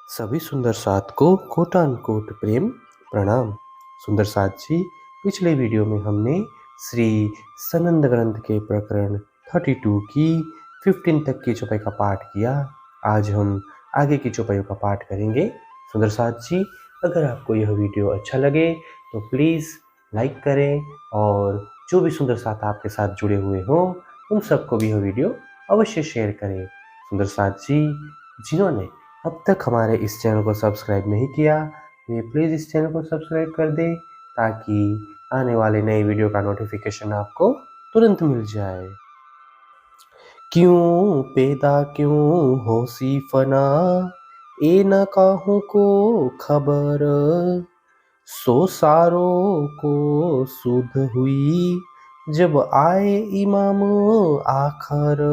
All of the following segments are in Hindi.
सभी सुंदर साथ को कोटान कोट प्रेम प्रणाम। सुंदर साथ जी, पिछले वीडियो में हमने श्री सनंद ग्रंथ के प्रकरण 32 की 15 तक की चौपाई का पाठ किया। आज हम आगे की चौपाइयों का पाठ करेंगे। सुंदर साथ जी, अगर आपको यह वीडियो अच्छा लगे तो प्लीज़ लाइक करें और जो भी सुंदर साथ आपके साथ जुड़े हुए हों उन सबको भी यह वीडियो अवश्य शेयर करें। सुंदर साथ जी, जिन्होंने अब तक हमारे इस चैनल को सब्सक्राइब नहीं किया, वे प्लीज़ इस चैनल को सब्सक्राइब कर दें ताकि आने वाले नए वीडियो का नोटिफिकेशन आपको तुरंत मिल जाए। क्यों पैदा क्यों होसी फना, ए न काहू को खबर, सो सारो को सुध हुई, जब आए इमाम आखर।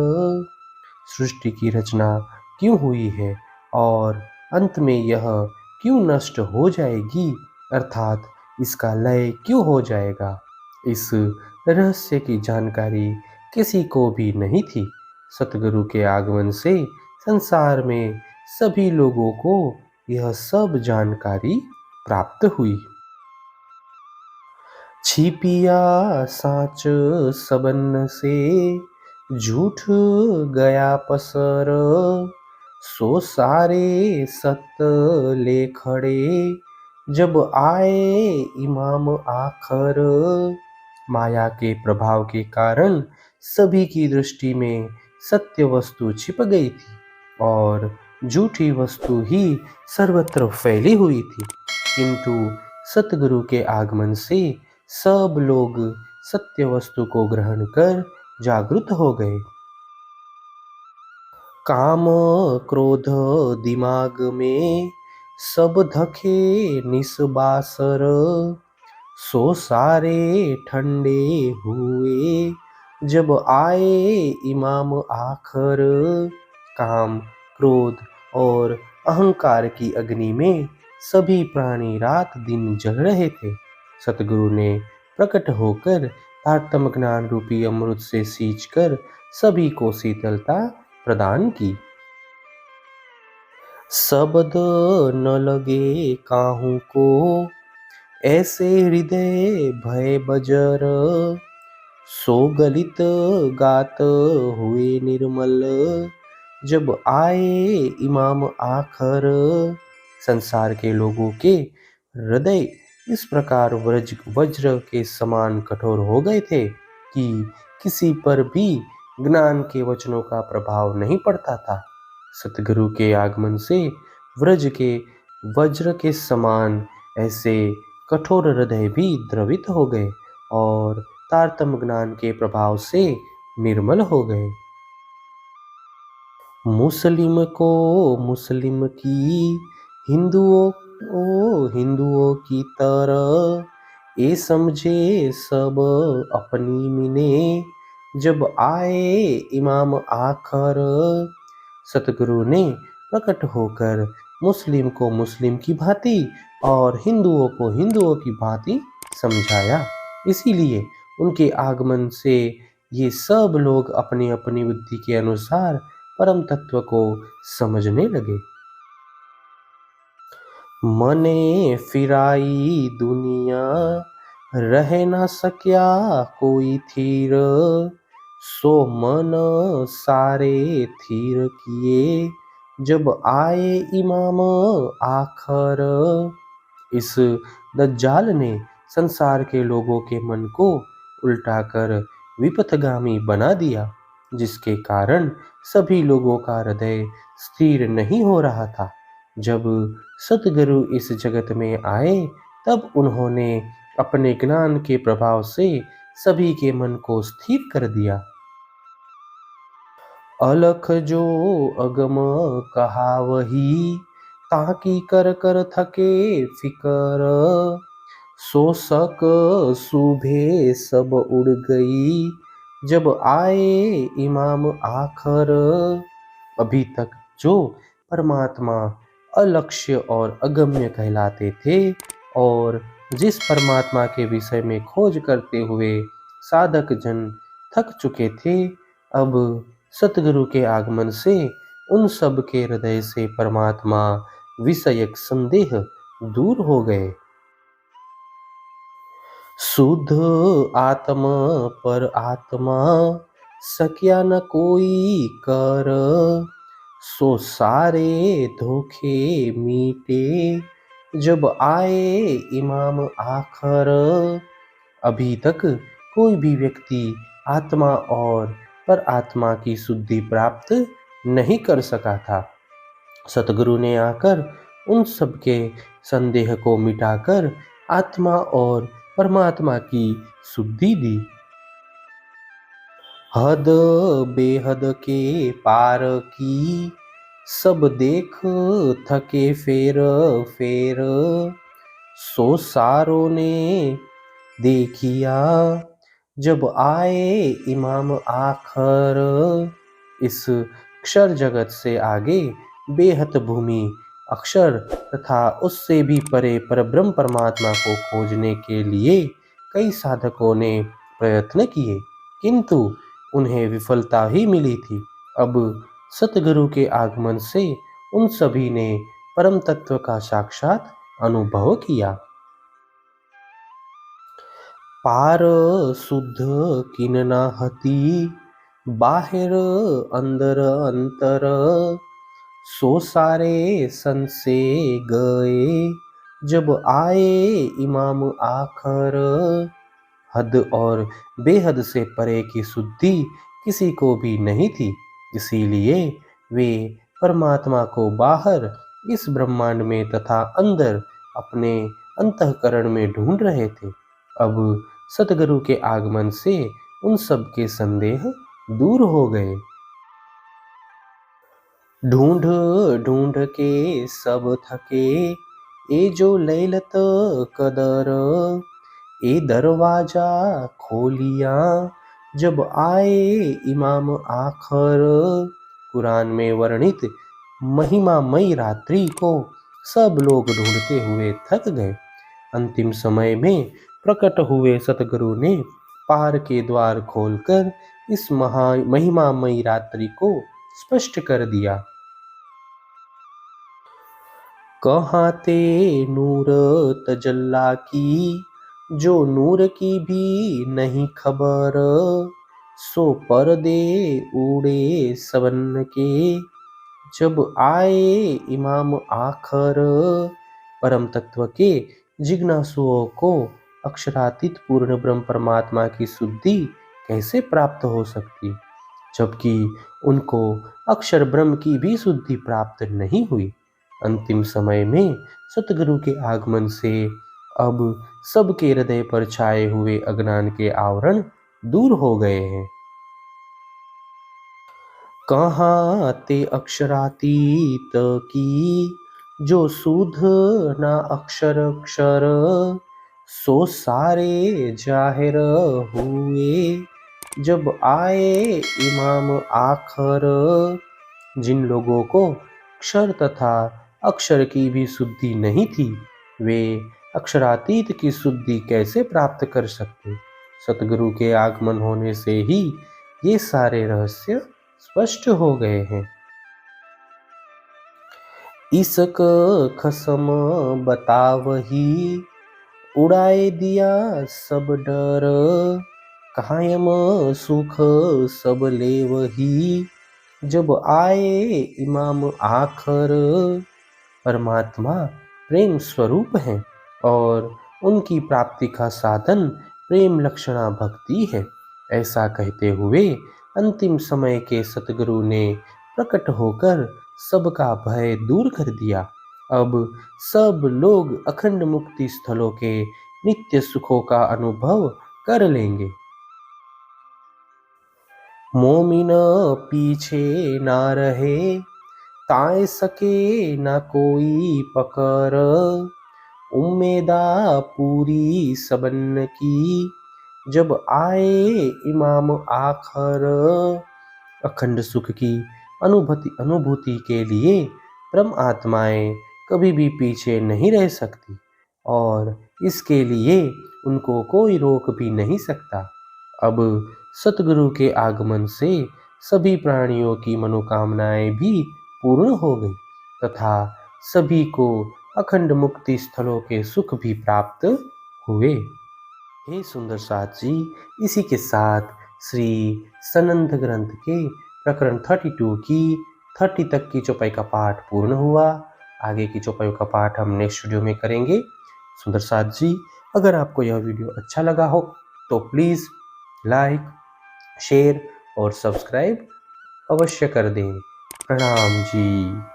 सृष्टि की रचना क्यों हुई है और अंत में यह क्यों नष्ट हो जाएगी, अर्थात इसका लय क्यों हो जाएगा, इस रहस्य की जानकारी किसी को भी नहीं थी। सतगुरु के आगमन से संसार में सभी लोगों को यह सब जानकारी प्राप्त हुई। छिपिया साँच सबन से, झूठ गया पसर, सो सारे सत्य ले खड़े, जब आए इमाम आखर। माया के प्रभाव के कारण सभी की दृष्टि में सत्य वस्तु छिप गई थी और झूठी वस्तु ही सर्वत्र फैली हुई थी, किंतु सतगुरु के आगमन से सब लोग सत्य वस्तु को ग्रहण कर जागृत हो गए। काम क्रोध दिमाग में सब धखे निस्बासर, सो सारे ठंडे हुए, जब आए इमाम आखर। काम, क्रोध और अहंकार की अग्नि में सभी प्राणी रात दिन जल रहे थे। सतगुरु ने प्रकट होकर तारतम ज्ञान रूपी अमृत से सींचकर सभी को शीतलता प्रदान की। शब्द न लगे काहू को, ऐसे हृदय भय बजर, सो गलित गात हुए निर्मल, जब आए इमाम आखर। संसार के लोगों के हृदय इस प्रकार वज्र के समान कठोर हो गए थे कि किसी पर भी ज्ञान के वचनों का प्रभाव नहीं पड़ता था। सतगुरु के आगमन से वज्र के समान ऐसे कठोर हृदय भी द्रवित हो गए और तारतम ज्ञान के प्रभाव से निर्मल हो गए। मुस्लिम को मुस्लिम की, हिंदुओं की तरह, ये समझे सब अपनी मिने, जब आए इमाम आखर। सतगुरु ने प्रकट होकर मुस्लिम को मुस्लिम की भांति और हिंदुओं को हिंदुओं की भांति समझाया। इसीलिए उनके आगमन से ये सब लोग अपनी अपनी बुद्धि के अनुसार परम तत्व को समझने लगे। मने फिराई दुनिया, रह ना सक्या कोई थीर, सो मन सारे थीर किए, जब आए इमाम आखर। इस दज्जाल ने संसार के लोगों के मन को उल्टाकर विपथगामी बना दिया, जिसके कारण सभी लोगों का हृदय स्थिर नहीं हो रहा था। जब सतगुरु इस जगत में आए तब उन्होंने अपने ज्ञान के प्रभाव से सभी के मन को स्थिर कर दिया। अलख जो अगम कहा वही, ताकि कर कर थके फिकर, सो सक सुबह सब उड़ गई, जब आए इमाम आखर। अभी तक जो परमात्मा अलक्ष्य और अगम्य कहलाते थे और जिस परमात्मा के विषय में खोज करते हुए साधक जन थक चुके थे, अब सतगुरु के आगमन से उन सब के हृदय से परमात्मा विषयक संदेह दूर हो गए। शुद्ध आत्मा पर आत्मा सक्या न कोई कर, सो सारे धोखे मीटे जब आए इमाम आखर। अभी तक कोई भी व्यक्ति आत्मा और पर आत्मा की शुद्धि प्राप्त नहीं कर सका था। सतगुरु ने आकर उन सब के संदेह को मिटाकर आत्मा और परमात्मा की शुद्धि दी। हद बेहद के पार की सब देख थके फेर फेर, सो सारों ने देखिया जब आए इमाम आखर। इस अक्षर जगत से आगे बेहद भूमि अक्षर तथा उससे भी परे परब्रह्म परमात्मा को खोजने के लिए कई साधकों ने प्रयत्न किए, किंतु उन्हें विफलता ही मिली थी। अब सतगुरु के आगमन से उन सभी ने परम तत्व का साक्षात अनुभव किया। पार शुद्ध किन न हती, बाहिर अंदर अंतर, सो सारे सन से गए जब आए इमाम आखर। हद और बेहद से परे की शुद्धि किसी को भी नहीं थी, इसीलिए वे परमात्मा को बाहर इस ब्रह्मांड में तथा अंदर अपने अंतःकरण में ढूंढ रहे थे। अब सतगुरु के आगमन से उन सब के संदेह दूर हो गए। ढूंढ ढूंढ के सब थके, ए जो लैलत कदर, ए दरवाजा खोलिया जब आए इमाम आखर। कुरान में वर्णित महिमामयी रात्रि को सब लोग ढूंढते हुए थक गए। अंतिम समय में प्रकट हुए सतगुरु ने पार के द्वार खोलकर इस महिमामयी रात्रि को स्पष्ट कर दिया। कहाँ ते नूर तजल्ला की, जो नूर की भी नहीं खबर, सो पर्दे उड़े सबन के जब आए इमाम आखर। परम तत्व के जिज्ञासुओं को अक्षरातीत पूर्ण ब्रह्म परमात्मा की शुद्धि कैसे प्राप्त हो सकती, जबकि उनको अक्षर ब्रह्म की भी शुद्धि प्राप्त नहीं हुई। अंतिम समय में सतगुरु के आगमन से अब सबके हृदय पर छाए हुए अज्ञान के आवरण दूर हो गए हैं। कहाँ ते अक्षरातीत की, जो शुद्ध ना अक्षर अक्षर, सो सारे जाहिर हुए जब आए इमाम आखर। जिन लोगों को अक्षर तथा अक्षर की भी शुद्धि नहीं थी, वे अक्षरातीत की शुद्धि कैसे प्राप्त कर सकते। सतगुरु के आगमन होने से ही ये सारे रहस्य स्पष्ट हो गए हैं। इसक खसम बतावही, उड़ाए दिया सब डर, कायम सुख सब लेवही जब आए इमाम आखर। परमात्मा प्रेम स्वरूप है और उनकी प्राप्ति का साधन प्रेम लक्षणा भक्ति है। ऐसा कहते हुए अंतिम समय के सतगुरु ने प्रकट होकर सबका भय दूर कर दिया। अब सब लोग अखंड मुक्ति स्थलों के नित्य सुखों का अनुभव कर लेंगे। मोमिन पीछे ना रहे, ताए सके ना कोई पकर, उम्मीदा पूरी सबन की जब आए इमाम आखर। अखंड सुख की अनुभूति के लिए परम आत्माएं कभी भी पीछे नहीं रह सकती और इसके लिए उनको कोई रोक भी नहीं सकता। अब सतगुरु के आगमन से सभी प्राणियों की मनोकामनाएं भी पूर्ण हो गई तथा सभी को अखंड मुक्ति स्थलों के सुख भी प्राप्त हुए। हे सुंदर साथ जी, इसी के साथ श्री सनंद ग्रंथ के प्रकरण 32 की 30 तक की चौपाई का पाठ पूर्ण हुआ। आगे की चौपाइयों का पाठ हम नेक्स्ट वीडियो में करेंगे। सुंदर साथ जी, अगर आपको यह वीडियो अच्छा लगा हो तो प्लीज़ लाइक, शेयर और सब्सक्राइब अवश्य कर दें। प्रणाम जी।